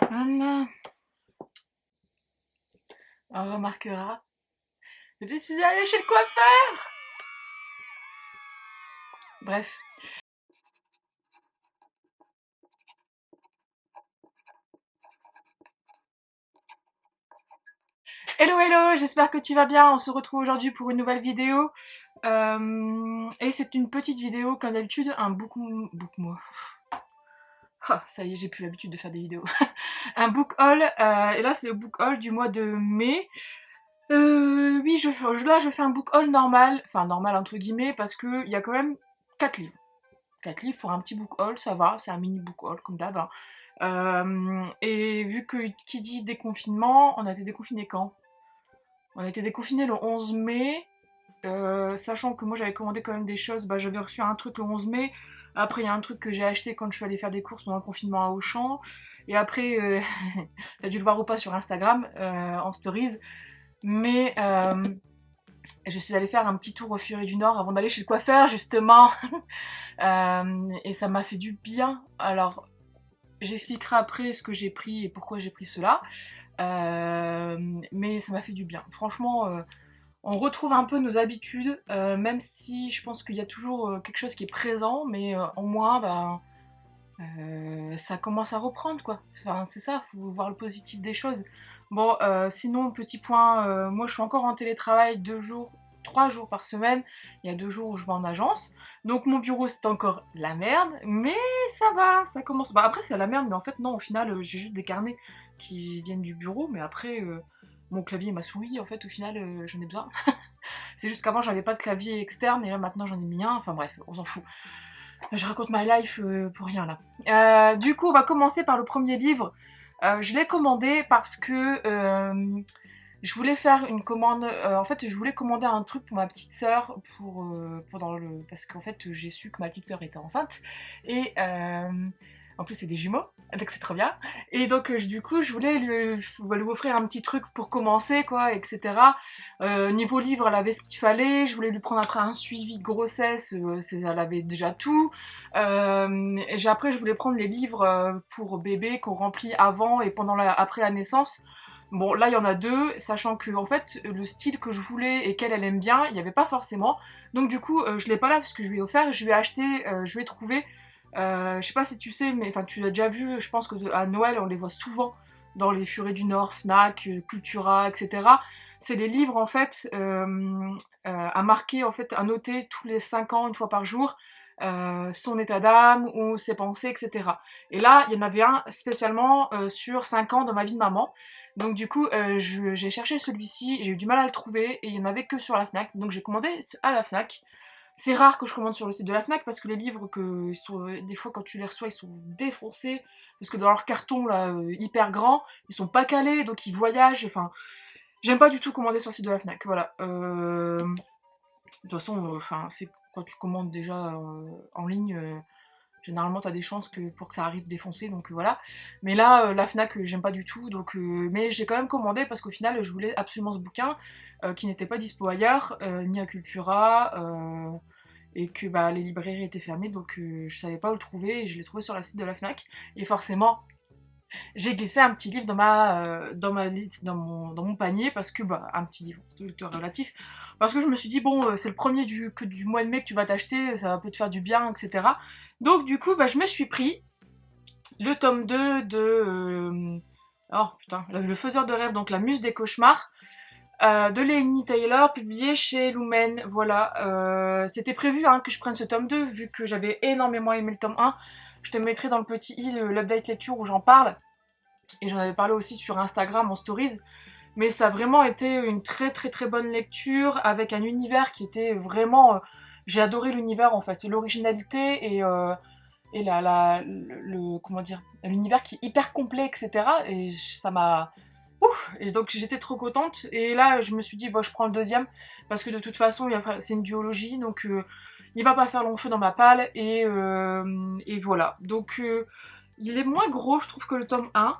Voilà. On remarquera que je suis allée chez le coiffeur. Bref. Hello hello, j'espère que tu vas bien. On se retrouve aujourd'hui pour une nouvelle vidéo. Et c'est une petite vidéo, comme d'habitude, un book moi. Ah, ça y est, j'ai plus l'habitude de faire des vidéos. Un book haul, et là c'est le book haul du mois de mai. Oui, là je fais un book haul normal, enfin normal entre guillemets, parce que il y a quand même 4 livres. 4 livres pour un petit book haul, ça va, c'est un mini book haul comme d'hab. Et vu que qui dit déconfinement, on a été déconfiné quand? On a été déconfiné le 11 mai. Sachant que moi j'avais commandé quand même des choses, bah, j'avais reçu un truc le 11 mai, après il y a un truc que j'ai acheté quand je suis allée faire des courses pendant le confinement à Auchan, et après, t'as dû le voir ou pas sur Instagram, en stories, mais je suis allée faire un petit tour au Furet du Nord avant d'aller chez le coiffeur justement, et ça m'a fait du bien. Alors j'expliquerai après ce que j'ai pris et pourquoi j'ai pris cela, mais ça m'a fait du bien, franchement. On retrouve un peu nos habitudes, même si je pense qu'il y a toujours quelque chose qui est présent, mais en moins, bah, ça commence à reprendre, quoi. Enfin, c'est ça, faut voir le positif des choses. Bon, sinon, petit point, moi je suis encore en télétravail 3 jours par semaine. Il y a 2 jours où je vais en agence. Donc mon bureau c'est encore la merde, mais ça va, ça commence. Bah après c'est la merde, mais en fait non, au final j'ai juste des carnets qui viennent du bureau, mais après mon clavier et ma souris, en fait au final j'en ai besoin. C'est juste qu'avant j'avais pas de clavier externe et là maintenant j'en ai mis un, enfin bref, on s'en fout. Je raconte my life pour rien là. Du coup on va commencer par le premier livre. Je l'ai commandé parce que je voulais faire une commande, en fait je voulais commander un truc pour ma petite sœur, parce qu'en fait j'ai su que ma petite sœur était enceinte, et en plus c'est des jumeaux, donc c'est trop bien, et donc du coup je voulais lui offrir un petit truc pour commencer quoi, etc. Niveau livre elle avait ce qu'il fallait, je voulais lui prendre après un suivi de grossesse, elle avait déjà tout, et après je voulais prendre les livres pour bébé qu'on remplit avant et après la naissance. Bon, là, il y en a 2, sachant que, en fait, le style que je voulais et qu'elle aime bien, il n'y avait pas forcément. Donc, du coup, je l'ai pas là parce que je lui ai offert, je lui ai acheté, je lui ai trouvé, je sais pas si tu sais, mais enfin, tu l'as déjà vu, je pense que à Noël, on les voit souvent dans les Furets du Nord, Fnac, Cultura, etc. C'est les livres, en fait, à marquer, en fait, à noter tous les 5 ans, une fois par jour, son état d'âme ou ses pensées, etc. Et là, il y en avait un spécialement sur 5 ans dans ma vie de maman. Donc du coup, j'ai cherché celui-ci, j'ai eu du mal à le trouver, et il n'y en avait que sur la Fnac, donc j'ai commandé à la Fnac. C'est rare que je commande sur le site de la Fnac, parce que les livres, des fois quand tu les reçois, ils sont défoncés, parce que dans leur carton, là, hyper grand, ils sont pas calés, donc ils voyagent, enfin... J'aime pas du tout commander sur le site de la Fnac, voilà. De toute façon, enfin, c'est quand tu commandes déjà en ligne... généralement, t'as des chances pour que ça arrive défoncé, donc voilà. Mais là, la Fnac, j'aime pas du tout, donc... mais j'ai quand même commandé, parce qu'au final, je voulais absolument ce bouquin, qui n'était pas dispo ailleurs, ni à Cultura, et que bah, les librairies étaient fermées, donc je savais pas où le trouver, et je l'ai trouvé sur le site de la Fnac. Et forcément, j'ai glissé un petit livre dans mon panier, parce que, bah, un petit livre, c'est relatif, parce que je me suis dit, bon, c'est le premier du mois de mai que tu vas t'acheter, ça peut te faire du bien, etc. Donc du coup, bah, je me suis pris le tome 2 de... oh putain, le faiseur de rêve, donc la muse des cauchemars, de Laini Taylor, publié chez Lumen, voilà. C'était prévu hein, que je prenne ce tome 2, vu que j'avais énormément aimé le tome 1. Je te mettrai dans le petit i l'update lecture où j'en parle, et j'en avais parlé aussi sur Instagram en stories. Mais ça a vraiment été une très très très bonne lecture, avec un univers qui était vraiment... j'ai adoré l'univers en fait, l'originalité et comment dire, l'univers qui est hyper complet, etc. Et ça m'a... Ouf. Et donc j'étais trop contente, et là je me suis dit, bon, je prends le deuxième, parce que de toute façon, c'est une duologie, donc il va pas faire long feu dans ma palle, et voilà. Donc il est moins gros, je trouve, que le tome 1,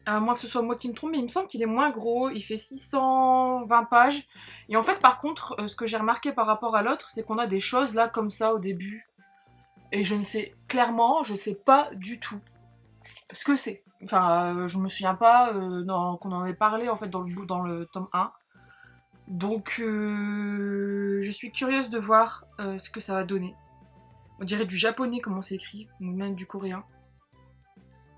À moins que ce soit moi qui me trompe, mais il me semble qu'il est moins gros, il fait 620 pages. Et en fait, par contre, ce que j'ai remarqué par rapport à l'autre, c'est qu'on a des choses là comme ça au début. Et je ne sais, clairement, je sais pas du tout ce que c'est. Enfin, je me souviens pas qu'on en ait parlé en fait dans le tome 1. Donc, je suis curieuse de voir ce que ça va donner. On dirait du japonais comment c'est écrit, ou même du coréen.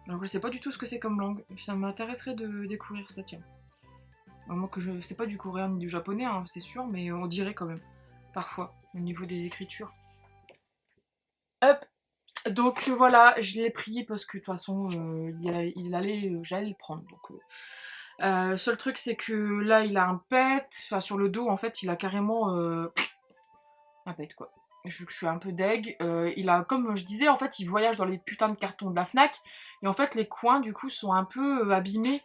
Alors je sais pas du tout ce que c'est comme langue. Ça m'intéresserait de découvrir ça, tiens. Vraiment que je sais pas du coréen ni du japonais, hein, c'est sûr, mais on dirait quand même. Parfois, au niveau des écritures. Hop. Donc voilà, je l'ai pris parce que de toute façon, j'allais le prendre. Donc, seul truc, c'est que là, il a un pet. Enfin, sur le dos, en fait, il a carrément un pet, quoi. Je suis un peu deg. Il a, comme je disais, en fait, il voyage dans les putains de cartons de la Fnac. Et en fait, les coins, du coup, sont un peu abîmés.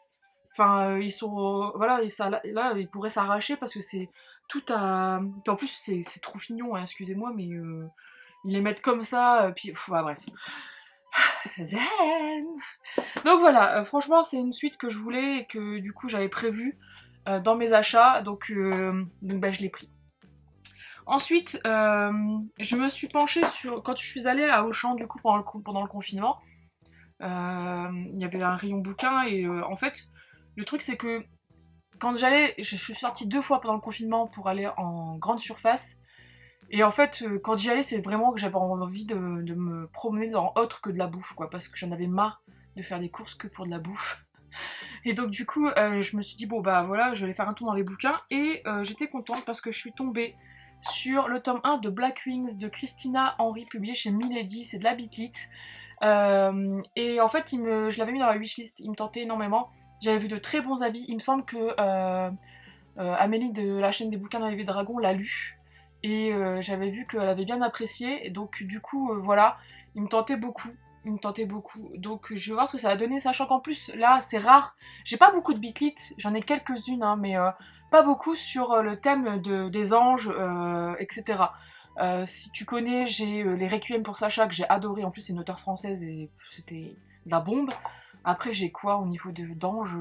Enfin, ils sont... voilà, et ça, là, il pourrait s'arracher parce que c'est tout à... Puis en plus, c'est trop fignon, hein, excusez-moi, mais... ils les mettent comme ça, puis... bref. Zen. Donc voilà, franchement, c'est une suite que je voulais et que, du coup, j'avais prévu dans mes achats. Donc bah, je l'ai pris. Ensuite, je me suis penchée sur... Quand je suis allée à Auchan, du coup, pendant le confinement, il y avait un rayon bouquin et en fait, le truc c'est que quand je suis sortie 2 fois pendant le confinement pour aller en grande surface. Et en fait, quand j'y allais, c'est vraiment que j'avais envie de me promener dans autre que de la bouffe, quoi, parce que j'en avais marre de faire des courses que pour de la bouffe. Et donc du coup, je me suis dit, bon bah voilà, je vais faire un tour dans les bouquins, et j'étais contente parce que je suis tombée sur le tome 1 de Black Wings de Christina Henry, publié chez Milady, c'est de la Bitlit. Et en fait, je l'avais mis dans la wishlist, il me tentait énormément. J'avais vu de très bons avis, il me semble que Amélie de la chaîne des bouquins dans les dragons l'a lu. Et j'avais vu qu'elle avait bien apprécié, et donc du coup, voilà, il me tentait beaucoup. Il me tentait beaucoup. Donc je vais voir ce que ça va donner, sachant qu'en plus, là, c'est rare. J'ai pas beaucoup de bitlit, j'en ai quelques-unes, hein, mais pas beaucoup sur le thème des anges, etc. Si tu connais, j'ai les Requiem pour Sacha, que j'ai adoré. En plus, c'est une auteure française et c'était de la bombe. Après, j'ai quoi au niveau d'anges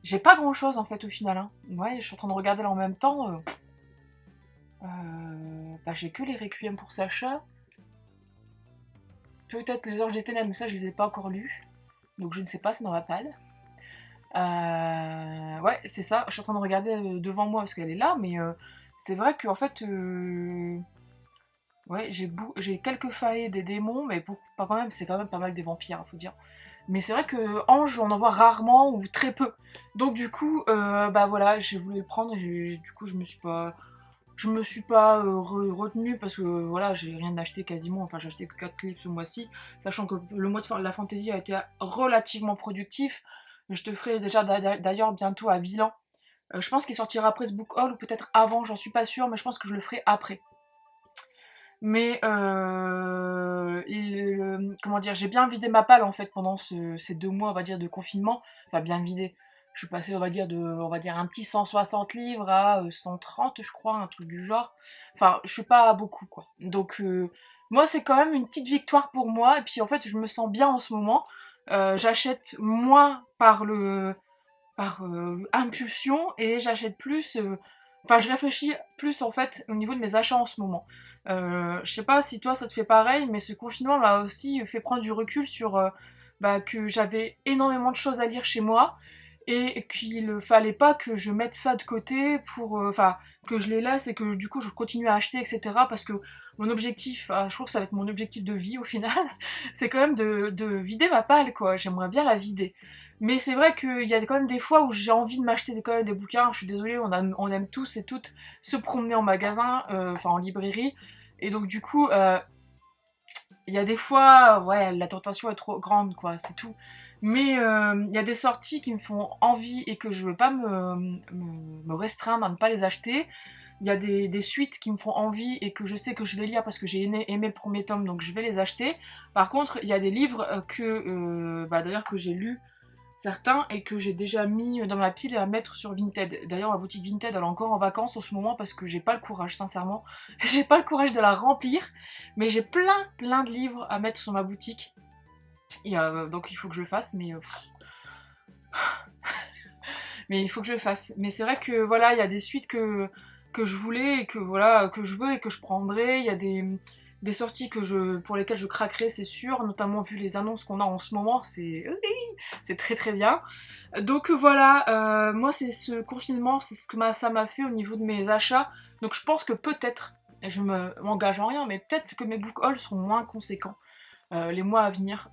J'ai pas grand-chose, en fait, au final. Hein. Ouais, je suis en train de regarder là en même temps. Bah, j'ai que les Requiem pour Sacha. Peut-être les Anges des Ténèbres, mais ça je les ai pas encore lus. Donc je ne sais pas, c'est dans ma palle. Ouais, c'est ça. Je suis en train de regarder devant moi parce qu'elle est là, mais c'est vrai qu'en fait, ouais, j'ai quelques failles des démons, mais pas quand même, c'est quand même pas mal des vampires, hein, faut dire. Mais c'est vrai que Ange, on en voit rarement ou très peu. Donc du coup, bah voilà, j'ai voulu le prendre et du coup je me suis pas retenue parce que voilà, j'ai rien acheté quasiment, enfin j'ai acheté que 4 livres ce mois-ci, sachant que le mois de la fantasy a été relativement productif. Je te ferai déjà d'ailleurs bientôt un bilan. Je pense qu'il sortira après ce book haul ou peut-être avant, j'en suis pas sûre, mais je pense que je le ferai après. Mais comment dire, j'ai bien vidé ma palle en fait pendant ces 2 mois, on va dire, de confinement. Enfin bien vidé. Je suis passée, on va dire un petit 160 livres à 130, je crois, un truc du genre. Enfin, je suis pas à beaucoup, quoi. Donc, moi, c'est quand même une petite victoire pour moi. Et puis, en fait, je me sens bien en ce moment. J'achète moins par impulsion et j'achète plus. Enfin, je réfléchis plus, en fait, au niveau de mes achats en ce moment. Je sais pas si toi, ça te fait pareil, mais ce confinement m'a aussi fait prendre du recul sur bah, que j'avais énormément de choses à lire chez moi et qu'il ne fallait pas que je mette ça de côté pour enfin que je les laisse et que du coup je continue à acheter, etc. Parce que mon objectif, je trouve que ça va être mon objectif de vie au final, c'est quand même de vider ma palle, quoi. J'aimerais bien la vider, mais c'est vrai qu'il y a quand même des fois où j'ai envie de m'acheter quand même des bouquins. Je suis désolée, on aime tous et toutes se promener en magasin, enfin en librairie, et donc du coup il y a des fois, ouais, la tentation est trop grande, quoi, c'est tout. Mais il y a des sorties qui me font envie et que je veux pas me restreindre à ne pas les acheter. Il y a des suites qui me font envie et que je sais que je vais lire parce que j'ai aimé le premier tome, donc je vais les acheter. Par contre, il y a des livres d'ailleurs que j'ai lus certains et que j'ai déjà mis dans ma pile à mettre sur Vinted. D'ailleurs, ma boutique Vinted, elle est encore en vacances en ce moment parce que j'ai pas le courage, sincèrement. J'ai pas le courage de la remplir, mais j'ai plein de livres à mettre sur ma boutique. Et donc il faut que je le fasse, mais Mais il faut que je le fasse. Mais c'est vrai que voilà, il y a des suites que je voulais et que voilà, que je veux et que je prendrai. Il y a des sorties pour lesquelles je craquerai, c'est sûr, notamment vu les annonces qu'on a en ce moment, c'est très très bien. Donc voilà, moi c'est ce confinement, c'est ce que ça m'a fait au niveau de mes achats. Donc je pense que peut-être, et je m'engage en rien, mais peut-être que mes book hauls seront moins conséquents les mois à venir.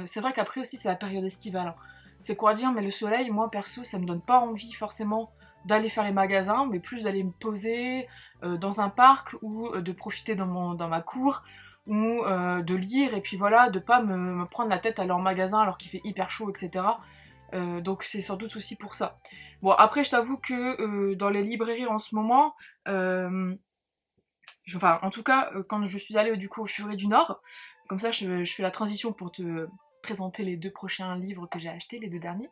C'est vrai qu'après aussi c'est la période estivale, hein. C'est quoi dire, mais le soleil, moi perso, ça me donne pas envie forcément d'aller faire les magasins, mais plus d'aller me poser dans un parc ou de profiter dans ma cour ou de lire et puis voilà, de pas me prendre la tête à aller en magasin alors qu'il fait hyper chaud, etc. Donc c'est sans doute aussi pour ça. Bon, après, je t'avoue que dans les librairies en ce moment, euh, enfin, en tout cas, quand je suis allée du coup au Furet du Nord, comme ça je fais la transition pour te présenter les 2 prochains livres que j'ai achetés, les 2 derniers.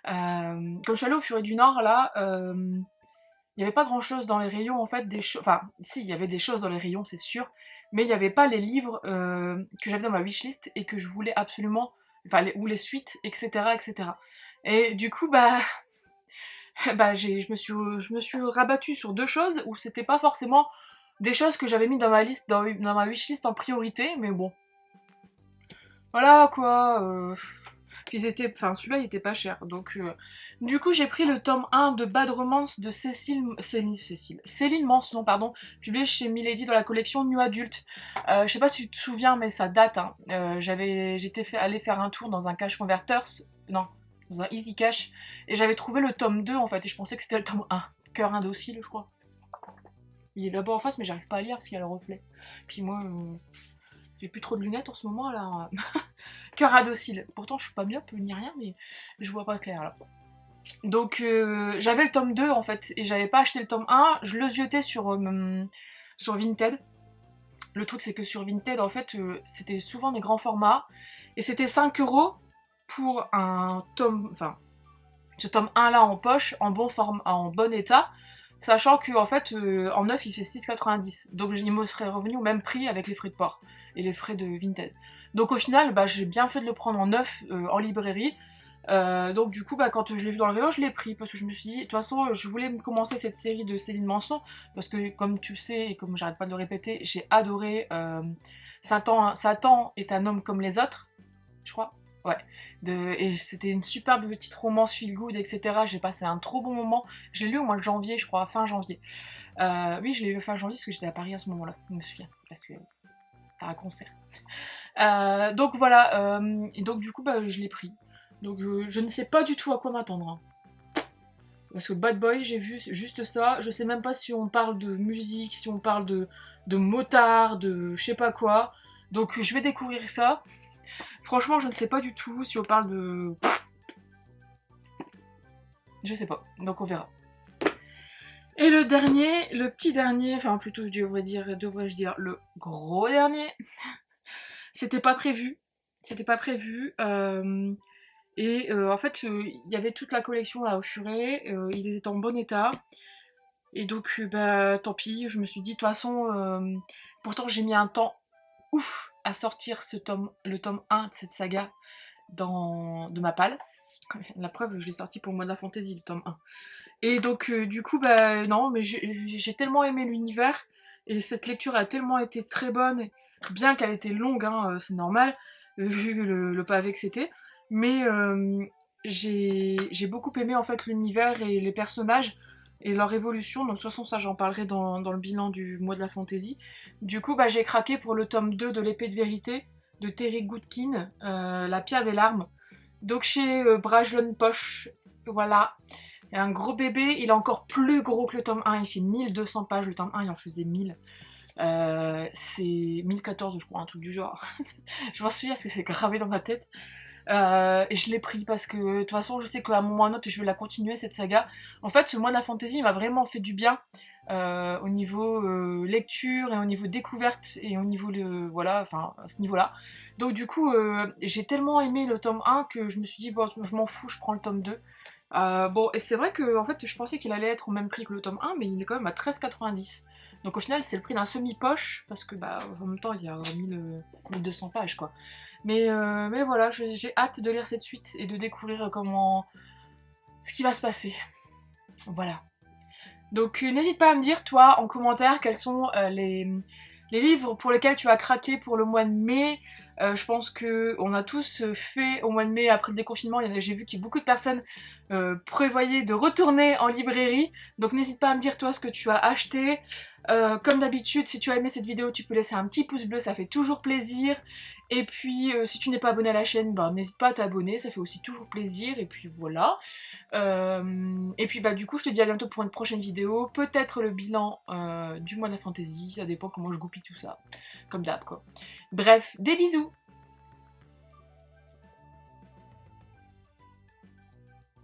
Quand je suis allée au Furet du Nord, là, il n'y avait pas grand chose dans les rayons en fait, enfin, si, il y avait des choses dans les rayons, c'est sûr, mais il n'y avait pas les livres que j'avais dans ma wishlist et que je voulais absolument, enfin, ou les suites, etc., etc. Et du coup, bah, je me suis rabattue sur 2 choses où c'était pas forcément des choses que j'avais mis dans ma liste, dans ma wishlist en priorité, mais bon, voilà quoi. Puis enfin celui-là il était pas cher, donc du coup j'ai pris le tome 1 de Bad Romance de Céline Mancelon, pardon, publié chez Milady dans la collection New Adult. Je sais pas si tu te souviens, mais ça date, hein. Allée faire un tour dans un cash converters, non, dans un Easy Cash, et j'avais trouvé le tome 2 en fait, et je pensais que c'était le tome 1. Cœur indocile, je crois. Il est là-bas en face, mais j'arrive pas à lire parce qu'il y a le reflet. Puis moi, j'ai plus trop de lunettes en ce moment, alors... Cœur indocile. Pourtant, je suis pas myope ni rien, mais je vois pas clair, là. Donc, j'avais le tome 2, en fait, et j'avais pas acheté le tome 1. Je le ziotais sur Vinted. Le truc, c'est que sur Vinted, en fait, c'était souvent des grands formats, et c'était 5 € pour un tome... Enfin, ce tome 1 là en poche, en bon état, sachant que en fait en neuf il fait 6,90. Donc il me serait revenu au même prix avec les frais de port et les frais de Vinted. Donc au final, bah, j'ai bien fait de le prendre en neuf en librairie. Donc du coup, bah, quand je l'ai vu dans le rayon, je l'ai pris parce que je me suis dit, de toute façon, je voulais commencer cette série de Céline Manson parce que comme tu le sais et comme j'arrête pas de le répéter, j'ai adoré Satan est un homme comme les autres, je crois. Ouais. Et c'était une superbe petite romance feel good, etc. J'ai passé un trop bon moment. Je l'ai lu au mois de janvier, je crois, fin janvier. Oui, je l'ai lu fin janvier parce que j'étais à Paris à ce moment-là, je me souviens, parce que t'as un concert. Donc voilà, et donc du coup, bah, je l'ai pris. Donc je ne sais pas du tout à quoi m'attendre, hein. Parce que Bad Boy, j'ai vu juste ça. Je sais même pas si on parle de musique, si on parle de motard, de je sais pas quoi. Donc je vais découvrir ça. Franchement, je ne sais pas du tout si on parle de... Je sais pas, donc on verra. Et le dernier, le petit dernier, enfin plutôt devrais-je dire le gros dernier, c'était pas prévu. C'était pas prévu. En fait, il y avait toute la collection là au furet, il était en bon état. Et donc, bah tant pis, je me suis dit, de toute façon, pourtant j'ai mis un temps ouf à sortir le tome 1 de cette saga de ma palle. La preuve, je l'ai sorti pour le mois de la fantasy, le tome 1. Et donc, du coup, bah non, mais j'ai tellement aimé l'univers, et cette lecture a tellement été très bonne, bien qu'elle était longue, hein, c'est normal, vu le pavé que c'était, mais j'ai beaucoup aimé en fait l'univers et les personnages et leur évolution, donc de toute façon ça j'en parlerai dans le bilan du mois de la fantasy. Du coup, bah, j'ai craqué pour le tome 2 de l'épée de vérité, de Terry Goodkin, La pierre des larmes, donc chez Brajlon Poche, voilà. Et un gros bébé, il est encore plus gros que le tome 1, il fait 1200 pages, le tome 1 il en faisait 1000. C'est 1014 je crois, un truc du genre. Je m'en souviens parce que c'est gravé dans ma tête. Et je l'ai pris parce que de toute façon je sais qu'à un moment ou à un autre je vais la continuer cette saga. En fait ce mois de la fantasy m'a vraiment fait du bien au niveau lecture et au niveau découverte et au niveau de... Voilà, enfin à ce niveau là. Donc du coup j'ai tellement aimé le tome 1 que je me suis dit bon je m'en fous, je prends le tome 2. Bon, et c'est vrai que en fait, je pensais qu'il allait être au même prix que le tome 1, mais il est quand même à 13,90. Donc au final c'est le prix d'un semi-poche, parce que bah en même temps il y a 1200 pages quoi. Mais voilà, j'ai hâte de lire cette suite et de découvrir ce qui va se passer. Voilà. Donc n'hésite pas à me dire toi en commentaire quels sont les livres pour lesquels tu as craqué pour le mois de mai. Je pense qu'on a tous fait au mois de mai après le déconfinement, j'ai vu qu'il y a beaucoup de personnes prévoyaient de retourner en librairie. Donc n'hésite pas à me dire toi ce que tu as acheté. Comme d'habitude, si tu as aimé cette vidéo, tu peux laisser un petit pouce bleu, ça fait toujours plaisir. Et puis si tu n'es pas abonné à la chaîne, bah, n'hésite pas à t'abonner, ça fait aussi toujours plaisir. Et puis voilà. Et puis bah du coup je te dis à bientôt pour une prochaine vidéo, peut-être le bilan du mois de la fantasy, ça dépend comment je goupille tout ça, comme d'hab quoi. Bref, des bisous!